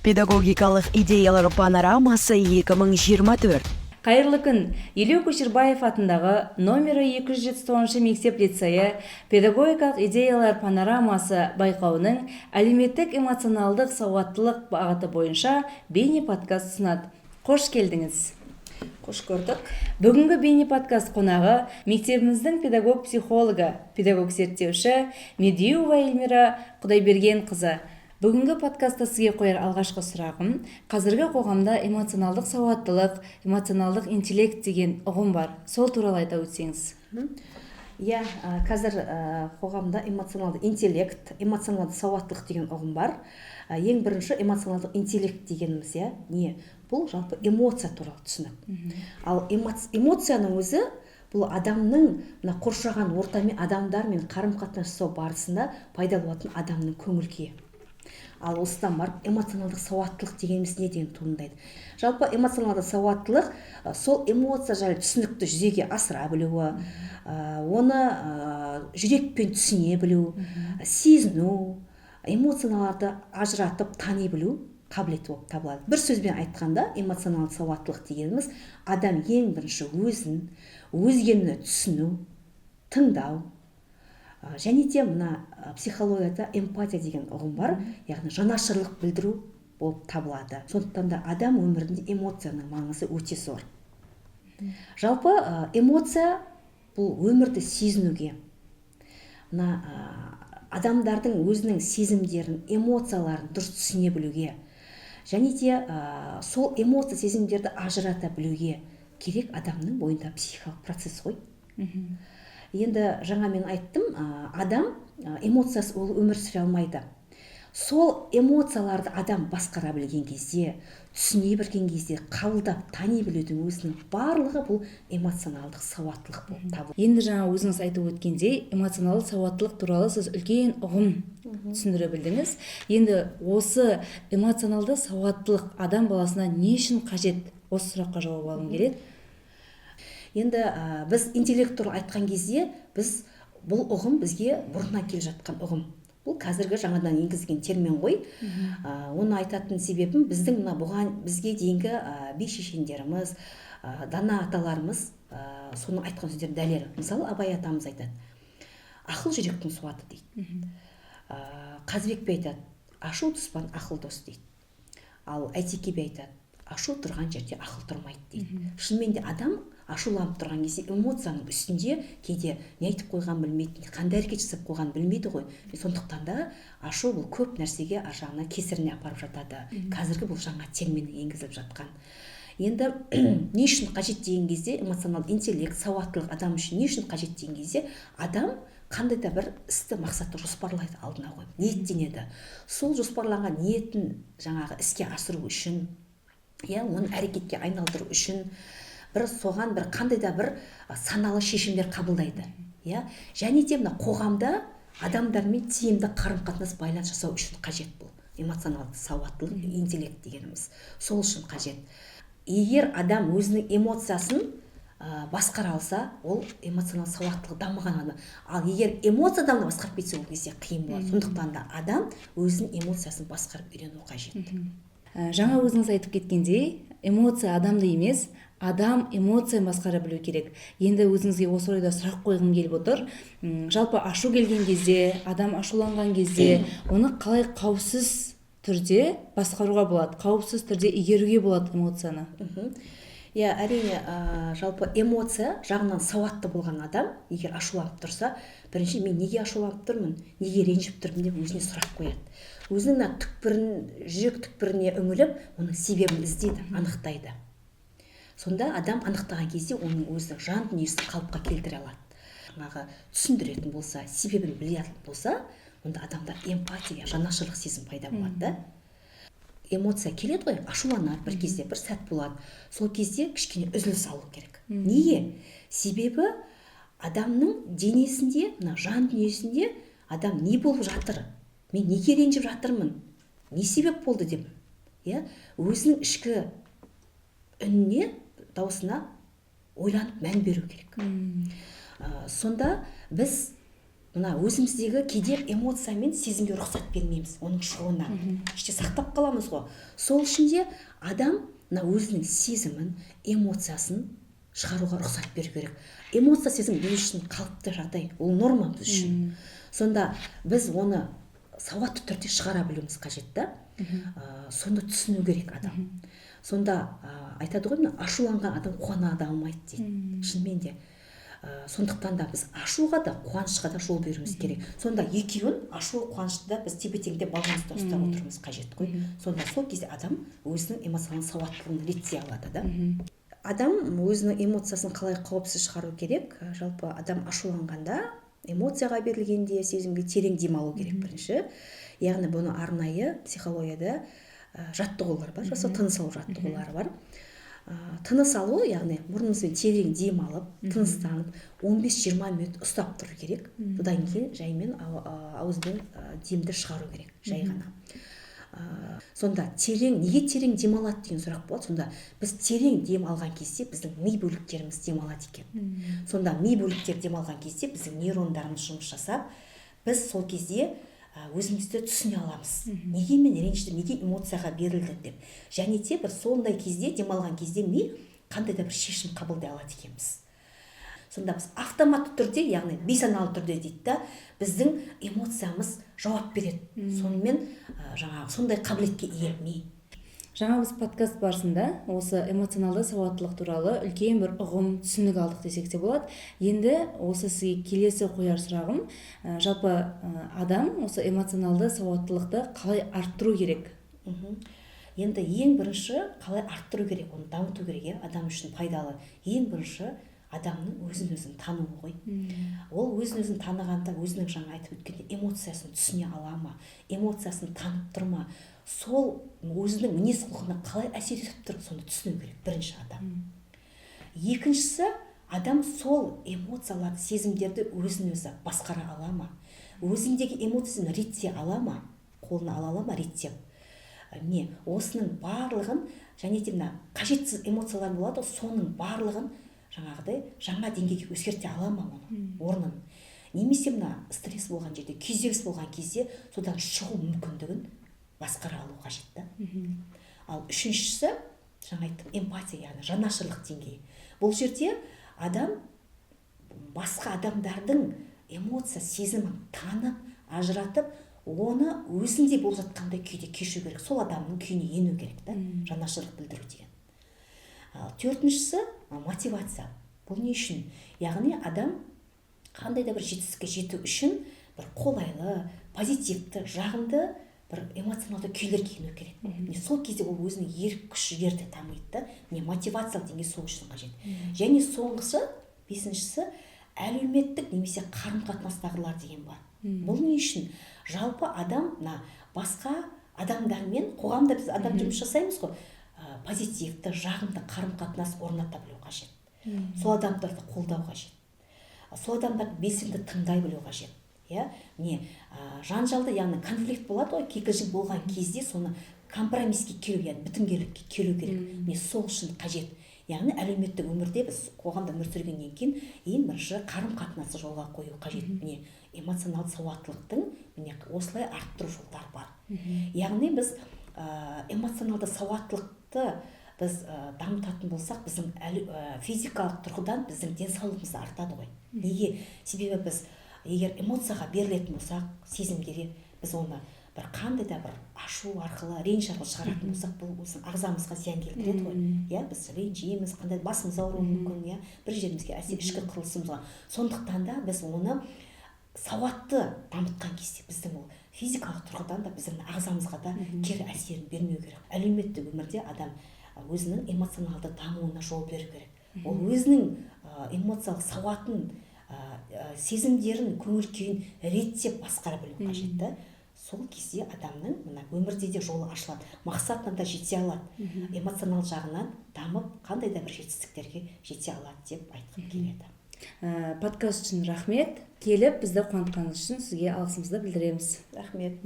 Педагогикалық идеялар панорамасы 2024. Қайырлы күн. Елеу Көшербаев атындағы номері 279 мектеп-лицейі педагогикалық идеялар панорамасы байқауының әлеуметтік-эмоционалдық сауаттылық бағыты бойынша бейне подкаст ұсынады. Қош келдіңіз. Қош көрдік. Бүгінгі бейне подкаст қонағы мектебіміздің педагог-психологы, педагог-зерттеуші Медеуова Эльмира Құдайбергенқызы. Бүгінгі подкастта сізге қояр алғашқы сұрағым: қазіргі қоғамда эмоционалдық сауаттылық, эмоционалдық интеллект деген ұғым бар. Сол туралы айта өтсеңіз. Иә, қазір қоғамда эмоционалды интеллект, эмоционалды сауаттылық деген ұғым бар. Ең бірінші эмоционалдық интеллект дегеніміз не? Бұл жалпы эмоция туралы түсінік. Ал эмоцияның өзі бұл адамның қоршаған ортамен, адамдармен қарым-қатынас жасау барысында пайда болатын адамның көңіл-күйі. Ал осыдан барып эмоционалдық сауаттылық дегеніміз не деген туындайды. Жалпы эмоционалды сауаттылық сол эмоция жайлы түсінікті жүзеге асыра білуі, оны жүрекпен түсіне білу, сезіну, эмоцияларды ажыратып тани білу қабілеті болып табылады. Бір сөзбен айтқанда, эмоционалды сауаттылық дегеніміз адам ең бірінші өзін, өзгені түсіну, тыңдау, және де мына психологияда эмпатия деген ұғым бар, яғни жанашырлық білдіру болып табылады. Сондықтан да адам өмірінде эмоцияның маңызы өте зор. Жалпы эмоция бұл өмірді сезінуге, адамдардың өзінің сезімдерін, эмоцияларын дұрыс түсіне білуге, және де сол эмоция сезімдерді ажырата білуге керек адамның бойында психикалық процесс ғой. Енді жаңа мен айттым, адам эмоциясы ол өмір сүре алмайды. Сол эмоцияларды адам басқара білген кезде, түсіне білген кезде, қабылдап тани білудің өзінің барлығы бұл эмоционалдық сауаттылық болып табылады. Енді жаңа өзіңіз айтып өткендей, эмоционалды сауаттылық туралы сіз үлкен ұғым түсіндіре білдіңіз. Енді осы эмоционалды сауаттылық адам баласына не үшін қажет? Осы сұраққа жауап алғым келеді. Енді біз интеллект туралы айтқан кезде, бұл ұғым бізге бұрыннан келе жатқан ұғым. Бұл қазіргі жаңадан енгізген термин ғой. Оны айтатын себебім біздің бізге дейінгі би-шешендеріміз, дана аталарымыз соның айтқан сөздердің дәлелі. Мысалы, Абай атамыз айтады: ақыл жүректің суаты дейді. Қазыбек би айтады: ашу дұспан, ақыл дос дейді. Ал Әйтеке би айтады: ашу тұрған жерде ақыл тұрмайды дейді. Шынымен де адам ашуланып тұрған кезде эмоцияның үстінде кейде не айтып қойған білмейді, қандай әрекет жасап қойған білмейді ғой. Сондықтан да ашу бұл көп нәрсеге жағына кесіріне апарып жатады. Қазіргі бұл жаңа термин енгізіліп жатқан. Енді не үшін қажет деген кезде, эмоционалды интеллект, сауаттылық адам үшін не үшін қажет деген кезде, адам қандай да бір істі мақсатты жоспарлайды, алдына қойып, ниеттенеді. Сол жоспарланған ниетін жаңағы іске асыру үшін, оны әрекетке айналдыру үшін соған қандай да бір саналы шешімдер қабылдайды. Және де қоғамда адамдармен тиімді қарым-қатынас байланыс жасау үшін қажет бұл эмоционалды сауаттылық, интеллект дегеніміз. Сол үшін қажет. Егер адам өзінің эмоциясын басқара алса, ол эмоционалды сауаттылық дамыған адам. Ал егер эмоция адамды басқарып кетсе, ол кезде қиын болады. Сондықтан да адам өзінің эмоциясын басқарып үйрену қажет. Жаңа өзіңіз айтып кеткендей, эмоция адамды емес, адам эмоцияны басқара білу керек. Енді өзіңізге осы орайда сұрақ қойғым келіп отыр. Жалпы ашу келген кезде, адам ашуланған кезде, оны қалай қауіпсіз түрде басқаруға болады, қауіпсіз түрде игеруге болады эмоцияны? Әрине, жалпы эмоция жағынан сауатты болған адам, егер ашуланып тұрса, бірінші мен неге ашуланып тұрмын, неге ренжіп тұрмын деп өзіне сұрақ қояды. Өзінің жүрек түкпіріне үңіліп, оның себебін іздейді, анықтайды. Сонда адам анықтаған кезде оның өзінің жан дүниесін қалыпқа келтіре алады. Түсіндіретін болса, себебін білетін болса, онда адамда эмпатия, жанашырлық сезім пайда болады. Эмоция келеді ғой, ашуланады бір кезде, бір сәт болады. Сол кезде кішкене үзіліс алу керек. Неге? Себебі адамның денесінде, жан дүниесінде адам не болып жатыр? Мен неге ренжіп жатырмын? Не себеп болды деп? Өзінің ішкі үніне, даусына ойланып мән беру керек. Сонда біз мына өзіміздегі кейде эмоция мен сезімге рұқсат бермейміз, оның шығуына іште сақтап қаламыз ғой. Сол үшін де адам мына өзінің сезімін, эмоциясын шығаруға рұқсат беру керек. Эмоция, сезім біз үшін қалыпты жағдай, ол норма біз үшін. Сонда біз оны сауатты түрде шығара білуіміз қажет та. Соны түсіну керек адам. Сонда айтады ғой, ашуланған адам қуана да алмайды дейді. Шынымен де. Сондықтан да біз ашуға да қуанышқа да жол беруіміз керек. Сонда екеуін, ашу қуанышты да біз тепе-теңдеп баланста ұстап отыруымыз қажет қой. Сонда сол кезде адам өзінің эмоционалдық сауаттылығын реттей алады да. Адам өзінің эмоциясын қалай қауіпсіз шығару керек? Жалпы адам ашуланғанда, эмоцияға берілгенде сезімге терең демалу керек бірінші. Яғни бұны арнайы психологияда жаттығулар бар, тыныс алу жаттығулары бар. Тыныс алу, яғни мұрнымызбен терең дем алып, тыныстанып, 15-20 минут ұстап тұру керек. Содан кейін жаймен ауызбен демді шығару керек, жай ғана. Сонда неге терең дем алады деген сұрақ болады. Сонда біз терең дем алған кезде біздің ми бөліктеріміз дем алады екен. Сонда ми бөліктер дем алған кезде біздің нейрондарымыз жұмыс жасап, біз сол кезде өзімізді түсіне аламыз. Неге мен ренжідім, неге эмоцияға берілдім деп. Және де бір сондай кезде, демалған кезде ми қандай да бір шешім қабылдай алады екенбіз. Сонда біз автоматты түрде, яғни бейсаналы түрде дейді да, біздің эмоциямыз жауап береді. Сонымен сондай қабілетке ие ми. Жаңа біз подкаст барысында осы эмоционалды сауаттылық туралы үлкен бір ұғым, түсінік алдық десек те болады. Енді осы сізге келесі қояр сұрағым, жалпы адам осы эмоционалды сауаттылықты қалай арттыру керек? Енді ең бірінші қалай арттыру керек, оны дамыту керек, адам үшін пайдалы. Ең бірінші адамның өзін-өзін тануы ғой. Ол өзін-өзін танығанда, өзінің жаңа айтып өткенде эмоциясын түсіне ала ма, эмоциясын танып тұр ма, сол өзінің мінез құлқына қалай әсер етіп тұр, соны түсіну керек бірінші адам. Екіншісі, адам сол эмоцияларды, сезімдерді өзін-өзі басқара ала ма, өзіндегі эмоциясын реттей ала ма, қолына ала ма реттеп. Осының барлығын, және де қажетсіз эмоциялар болады, соның барлығын жаңа деңгейге өзгерте ала ма оның орнын. Немесе стресс болған жерде, күйзеліс болған кезде содан шығу мүмкіндігін басқара алу қажет та. Ал үшіншісі, жаңа айттым, эмпатия, яғни жанашырлық деңгейі. Бұл жерде адам басқа адамдардың эмоция, сезімін танып, ажыратып, оны өзінде болып жатқандай күйде кешу керек. Сол адамның күйіне ену керек та, жанашырлық білдіру деген. Төртіншісі мотивация. Бұл не үшін? Яғни адам қандай да бір жетістікке жету үшін бір қолайлы, позитивті, жағымды бір эмоционалды күйлерге ену керек. Сол кезде ол өзінің ерік күш жігерді дамиды да. Мотивациялық деңгей сол үшін қажет. Және соңғысы, бесіншісі, әлеуметтік немесе қарым-қатынастағылар деген бар. Бұл не үшін? Жалпы адам басқа адамдармен, қоғамда біз адам жұмыс жасаймыз ғой, позитивті, жағымды қарым-қатынас орната білу қажет. Сол адамдарды қолдау қажет. Сол адамдарды белсенді тыңдай білу қажет. Жанжалды, яғни конфликт болады ғой, кикілжің болған кезде соны компромиске келу, яғни бітімгерлікке келу керек. Сол үшін қажет. Яғни әлеуметтік өмірде біз қоғамда өмір сүргеннен кейін ең бірінші қарым-қатынасты жолға қою қажет. Эмоционалды сауаттылықтың осылай арттыру жолдары бар. Яғни біз эмоционалды сауаттылықты біз дамытатын болсақ, біздің физикалық тұрғыдан біздің денсаулығымыз артады ғой. Неге? Себебі біз егер эмоцияға берілетін болсақ, сезімдерге, біз оны бір қандай да бір ашу арқылы, реніш арқылы шығаратын болсақ, бұл біздің ағзамызға зиян келтіреді ғой. Біз ренжиміз, қандай басымыз ауруы мүмкін, бір жерімізге әсер, ішкі құрылысымызға. Сондықтан да біз оны сауатты дамытқан кезде біздің ол физикалық тұрғыдан да біздің ағзамызға да кері әсерін бермеу керек. Әлеуметтік өмірде адам өзінің эмоционалды дамуына жол беру керек. Ол өзінің эмоциялық сауатын, сезімдерін, көңіл күйін реттеп басқара білу қажет та. Сол кезде адамның өмірде де жолы ашылады, мақсатына да жете алады, эмоционал жағынан дамып, қандай да бір жетістіктерге жете алады деп айтқым келеді. Подкаст үшін рахмет. Келіп бізді қуантқаныңыз үшін сізге алғысымызды білдіреміз. Рахмет.